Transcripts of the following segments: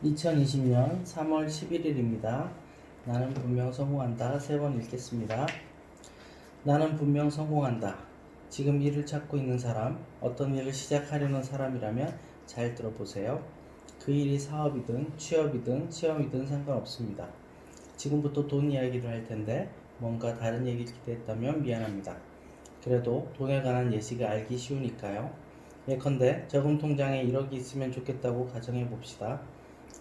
2020년 3월 11일입니다. 나는 분명 성공한다. 3번 읽겠습니다. 나는 분명 성공한다. 지금 일을 찾고 있는 사람, 어떤 일을 시작하려는 사람이라면 잘 들어보세요. 그 일이 사업이든 취업이든 시험이든 상관없습니다. 지금부터 돈 이야기를 할 텐데 뭔가 다른 얘기를 기대했다면 미안합니다. 그래도 돈에 관한 예시가 알기 쉬우니까요. 예컨대 저금 통장에 1억이 있으면 좋겠다고 가정해 봅시다.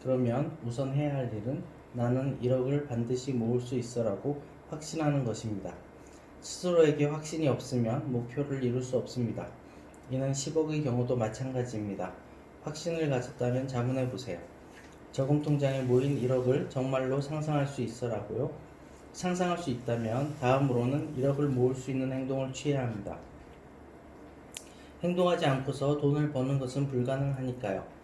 그러면 우선 해야 할 일은 나는 1억을 반드시 모을 수 있어라고 확신하는 것입니다. 스스로에게 확신이 없으면 목표를 이룰 수 없습니다. 이는 10억의 경우도 마찬가지입니다. 확신을 가졌다면 자문해 보세요. 저금 통장에 모인 1억을 정말로 상상할 수 있어라고요? 상상할 수 있다면 다음으로는 1억을 모을 수 있는 행동을 취해야 합니다. 행동하지 않고서 돈을 버는 것은 불가능하니까요.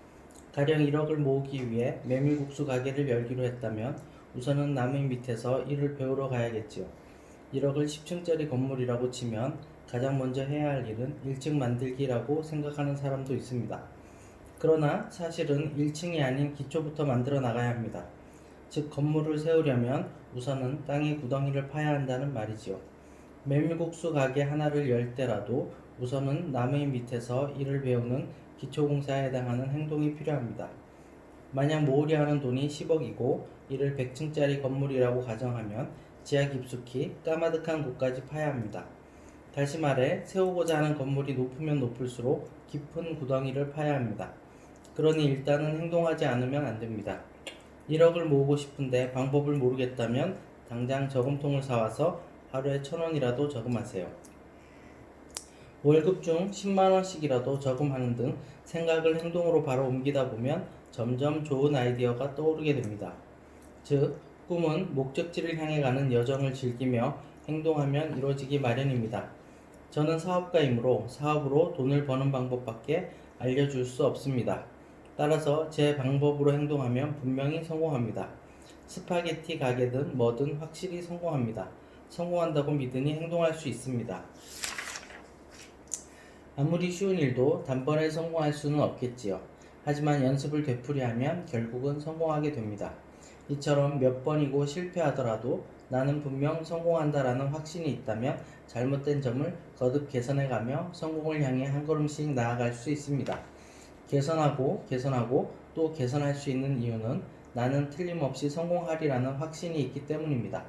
가령 1억을 모으기 위해 메밀국수 가게를 열기로 했다면 우선은 남의 밑에서 일을 배우러 가야겠지요. 1억을 10층짜리 건물이라고 치면 가장 먼저 해야 할 일은 1층 만들기라고 생각하는 사람도 있습니다. 그러나 사실은 1층이 아닌 기초부터 만들어 나가야 합니다. 즉 건물을 세우려면 우선은 땅에 구덩이를 파야 한다는 말이지요. 메밀국수 가게 하나를 열 때라도 우선은 남의 밑에서 일을 배우는 기초공사에 해당하는 행동이 필요합니다. 만약 모으려 하는 돈이 10억이고 이를 100층짜리 건물이라고 가정하면 지하 깊숙이 까마득한 곳까지 파야 합니다. 다시 말해 세우고자 하는 건물이 높으면 높을수록 깊은 구덩이를 파야 합니다. 그러니 일단은 행동하지 않으면 안 됩니다. 1억을 모으고 싶은데 방법을 모르겠다면 당장 저금통을 사와서 하루에 1,000원이라도 저금하세요. 월급 중 10만원씩이라도 저금하는 등 생각을 행동으로 바로 옮기다 보면 점점 좋은 아이디어가 떠오르게 됩니다. 즉, 꿈은 목적지를 향해 가는 여정을 즐기며 행동하면 이루어지기 마련입니다. 저는 사업가이므로 사업으로 돈을 버는 방법밖에 알려줄 수 없습니다. 따라서 제 방법으로 행동하면 분명히 성공합니다. 스파게티 가게든 뭐든 확실히 성공합니다. 성공한다고 믿으니 행동할 수 있습니다. 아무리 쉬운 일도 단번에 성공할 수는 없겠지요. 하지만 연습을 되풀이하면 결국은 성공하게 됩니다. 이처럼 몇 번이고 실패하더라도 나는 분명 성공한다라는 확신이 있다면 잘못된 점을 거듭 개선해가며 성공을 향해 한 걸음씩 나아갈 수 있습니다. 개선하고 또 개선할 수 있는 이유는 나는 틀림없이 성공하리라는 확신이 있기 때문입니다.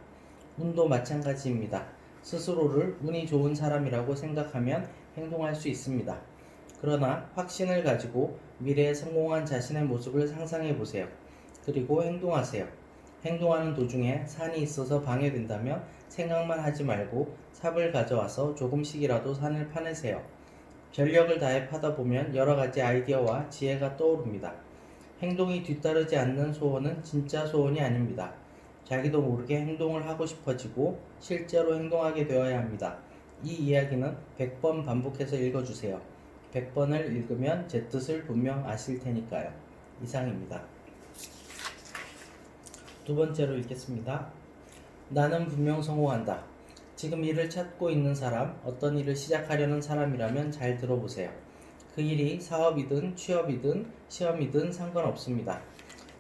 운도 마찬가지입니다. 스스로를 운이 좋은 사람이라고 생각하면 행동할 수 있습니다. 그러나 확신을 가지고 미래에 성공한 자신의 모습을 상상해 보세요. 그리고 행동하세요. 행동하는 도중에 산이 있어서 방해된다면 생각만 하지 말고 삽을 가져와서 조금씩이라도 산을 파내세요. 전력을 다해 파다 보면 여러 가지 아이디어와 지혜가 떠오릅니다. 행동이 뒤따르지 않는 소원은 진짜 소원이 아닙니다. 자기도 모르게 행동을 하고 싶어지고 실제로 행동하게 되어야 합니다. 이 이야기는 100번 반복해서 읽어주세요. 100번을 읽으면 제 뜻을 분명 아실 테니까요. 이상입니다. 두 번째로 읽겠습니다. 나는 분명 성공한다. 지금 일을 찾고 있는 사람, 어떤 일을 시작하려는 사람이라면 잘 들어보세요. 그 일이 사업이든 취업이든 시험이든 상관없습니다.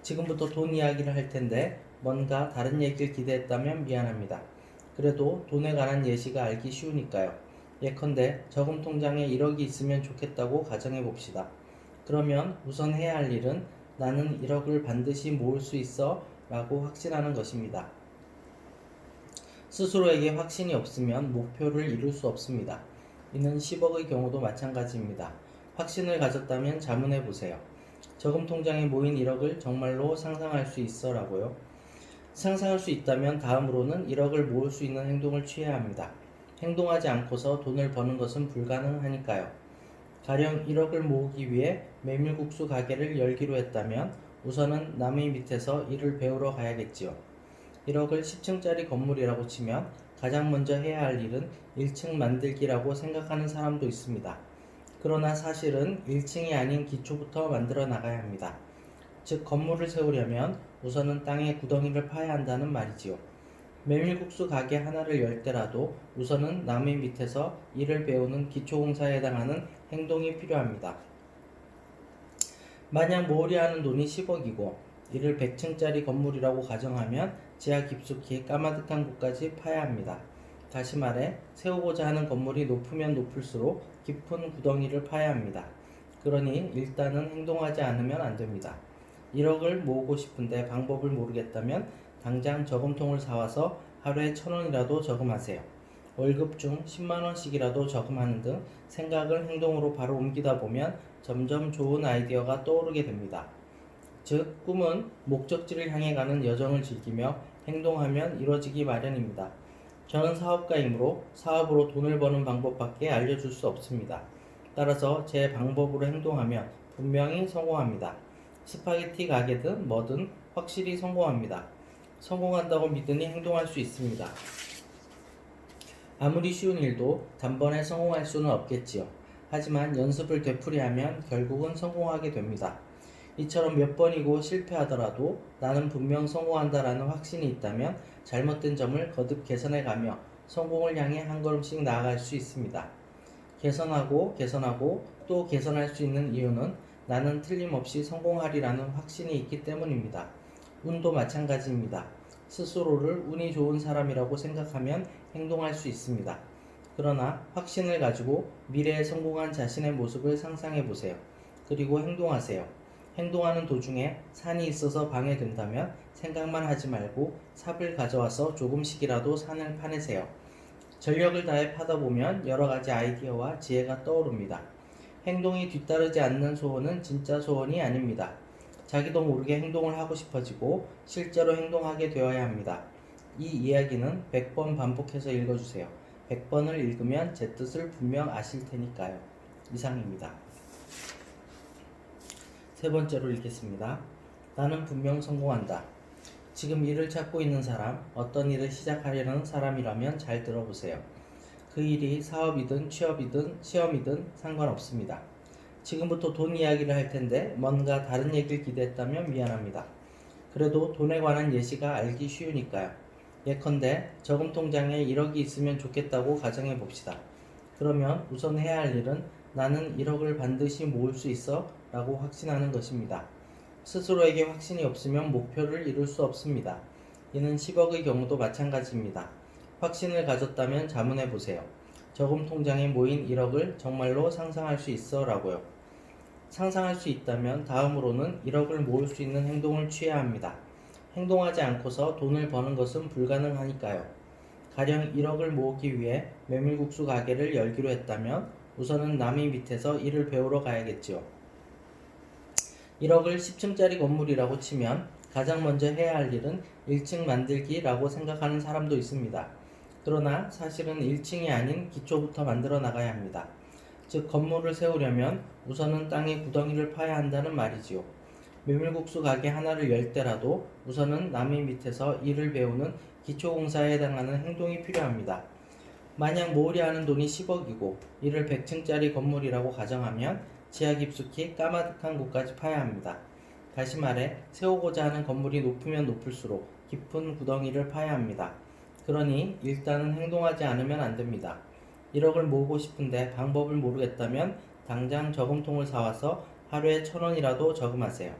지금부터 돈 이야기를 할 텐데 뭔가 다른 얘기를 기대했다면 미안합니다. 그래도 돈에 관한 예시가 알기 쉬우니까요. 예컨대 저금 통장에 1억이 있으면 좋겠다고 가정해 봅시다. 그러면 우선 해야 할 일은 나는 1억을 반드시 모을 수 있어 라고 확신하는 것입니다. 스스로에게 확신이 없으면 목표를 이룰 수 없습니다. 이는 10억의 경우도 마찬가지입니다. 확신을 가졌다면 자문해 보세요. 저금 통장에 모인 1억을 정말로 상상할 수 있어 라고요. 상상할 수 있다면 다음으로는 1억을 모을 수 있는 행동을 취해야 합니다. 행동하지 않고서 돈을 버는 것은 불가능하니까요. 가령 1억을 모으기 위해 메밀국수 가게를 열기로 했다면 우선은 남의 밑에서 일을 배우러 가야겠지요. 1억을 10층짜리 건물이라고 치면 가장 먼저 해야 할 일은 1층 만들기라고 생각하는 사람도 있습니다. 그러나 사실은 1층이 아닌 기초부터 만들어 나가야 합니다. 즉 건물을 세우려면 우선은 땅에 구덩이를 파야 한다는 말이지요. 메밀국수 가게 하나를 열 때라도 우선은 남의 밑에서 일을 배우는 기초공사에 해당하는 행동이 필요합니다. 만약 모으려 하는 돈이 10억이고 이를 100층짜리 건물이라고 가정하면 지하 깊숙이 까마득한 곳까지 파야 합니다. 다시 말해 세우고자 하는 건물이 높으면 높을수록 깊은 구덩이를 파야 합니다. 그러니 일단은 행동하지 않으면 안 됩니다. 1억을 모으고 싶은데 방법을 모르겠다면 당장 저금통을 사와서 하루에 1,000원이라도 저금하세요. 월급 중 10만원씩이라도 저금하는 등 생각을 행동으로 바로 옮기다 보면 점점 좋은 아이디어가 떠오르게 됩니다. 즉, 꿈은 목적지를 향해 가는 여정을 즐기며 행동하면 이루어지기 마련입니다. 저는 사업가이므로 사업으로 돈을 버는 방법밖에 알려줄 수 없습니다. 따라서 제 방법으로 행동하면 분명히 성공합니다. 스파게티 가게든 뭐든 확실히 성공합니다. 성공한다고 믿으니 행동할 수 있습니다. 아무리 쉬운 일도 단번에 성공할 수는 없겠지요. 하지만 연습을 되풀이하면 결국은 성공하게 됩니다. 이처럼 몇 번이고 실패하더라도 나는 분명 성공한다라는 확신이 있다면 잘못된 점을 거듭 개선해가며 성공을 향해 한 걸음씩 나아갈 수 있습니다. 개선하고 또 개선할 수 있는 이유는 나는 틀림없이 성공하리라는 확신이 있기 때문입니다. 운도 마찬가지입니다. 스스로를 운이 좋은 사람이라고 생각하면 행동할 수 있습니다. 그러나 확신을 가지고 미래에 성공한 자신의 모습을 상상해 보세요. 그리고 행동하세요. 행동하는 도중에 산이 있어서 방해된다면 생각만 하지 말고 삽을 가져와서 조금씩이라도 산을 파내세요. 전력을 다해 파다 보면 여러 가지 아이디어와 지혜가 떠오릅니다. 행동이 뒤따르지 않는 소원은 진짜 소원이 아닙니다. 자기도 모르게 행동을 하고 싶어지고 실제로 행동하게 되어야 합니다. 이 이야기는 100번 반복해서 읽어주세요. 100번을 읽으면 제 뜻을 분명 아실 테니까요. 이상입니다. 세 번째로 읽겠습니다. 나는 분명 성공한다. 지금 일을 찾고 있는 사람, 어떤 일을 시작하려는 사람이라면 잘 들어보세요. 그 일이 사업이든 취업이든 시험이든 상관없습니다. 지금부터 돈 이야기를 할 텐데 뭔가 다른 얘기를 기대했다면 미안합니다. 그래도 돈에 관한 예시가 알기 쉬우니까요. 예컨대 저금통장에 1억이 있으면 좋겠다고 가정해 봅시다. 그러면 우선 해야 할 일은 나는 1억을 반드시 모을 수 있어 라고 확신하는 것입니다. 스스로에게 확신이 없으면 목표를 이룰 수 없습니다. 이는 10억의 경우도 마찬가지입니다. 확신을 가졌다면 자문해 보세요. 저금통장에 모인 1억을 정말로 상상할 수 있어 라고요. 상상할 수 있다면 다음으로는 1억을 모을 수 있는 행동을 취해야 합니다. 행동하지 않고서 돈을 버는 것은 불가능하니까요. 가령 1억을 모으기 위해 메밀국수 가게를 열기로 했다면 우선은 남의 밑에서 일을 배우러 가야겠지요. 1억을 10층짜리 건물이라고 치면 가장 먼저 해야 할 일은 1층 만들기라고 생각하는 사람도 있습니다. 그러나 사실은 1층이 아닌 기초부터 만들어 나가야 합니다. 즉 건물을 세우려면 우선은 땅에 구덩이를 파야 한다는 말이지요. 메밀국수 가게 하나를 열 때라도 우선은 남의 밑에서 일을 배우는 기초공사에 해당하는 행동이 필요합니다. 만약 모으려 하는 돈이 10억이고 이를 100층짜리 건물이라고 가정하면 지하 깊숙이 까마득한 곳까지 파야 합니다. 다시 말해 세우고자 하는 건물이 높으면 높을수록 깊은 구덩이를 파야 합니다. 그러니 일단은 행동하지 않으면 안 됩니다. 1억을 모으고 싶은데 방법을 모르겠다면 당장 저금통을 사와서 하루에 1,000원이라도 저금하세요.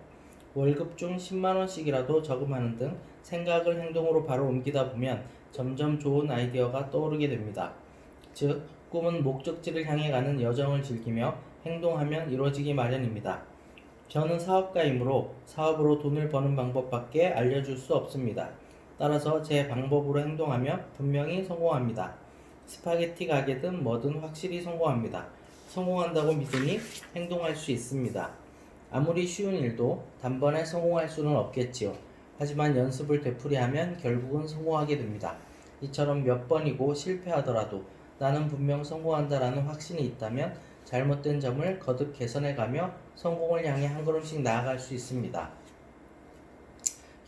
월급 중 10만원씩이라도 저금하는 등 생각을 행동으로 바로 옮기다 보면 점점 좋은 아이디어가 떠오르게 됩니다. 즉, 꿈은 목적지를 향해 가는 여정을 즐기며 행동하면 이루어지기 마련입니다. 저는 사업가이므로 사업으로 돈을 버는 방법밖에 알려줄 수 없습니다. 따라서 제 방법으로 행동하면 분명히 성공합니다. 스파게티 가게든 뭐든 확실히 성공합니다. 성공한다고 믿으니 행동할 수 있습니다. 아무리 쉬운 일도 단번에 성공할 수는 없겠지요. 하지만 연습을 되풀이하면 결국은 성공하게 됩니다. 이처럼 몇 번이고 실패하더라도 나는 분명 성공한다라는 확신이 있다면 잘못된 점을 거듭 개선해가며 성공을 향해 한 걸음씩 나아갈 수 있습니다.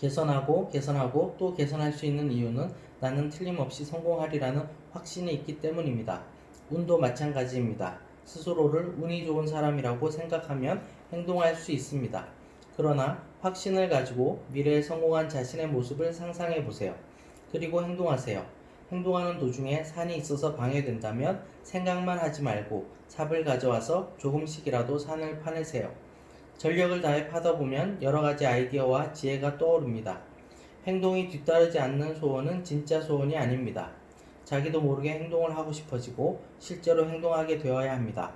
개선하고 또 개선할 수 있는 이유는 나는 틀림없이 성공하리라는 확신이 있기 때문입니다. 운도 마찬가지입니다. 스스로를 운이 좋은 사람이라고 생각하면 행동할 수 있습니다. 그러나 확신을 가지고 미래에 성공한 자신의 모습을 상상해 보세요. 그리고 행동하세요. 행동하는 도중에 산이 있어서 방해된다면 생각만 하지 말고 삽을 가져와서 조금씩이라도 산을 파내세요. 전력을 다해 파다 보면 여러 가지 아이디어와 지혜가 떠오릅니다. 행동이 뒤따르지 않는 소원은 진짜 소원이 아닙니다. 자기도 모르게 행동을 하고 싶어지고 실제로 행동하게 되어야 합니다.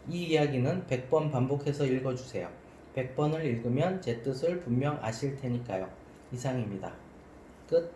이 이야기는 100번 반복해서 읽어주세요. 100번을 읽으면 제 뜻을 분명 아실 테니까요. 이상입니다. 끝.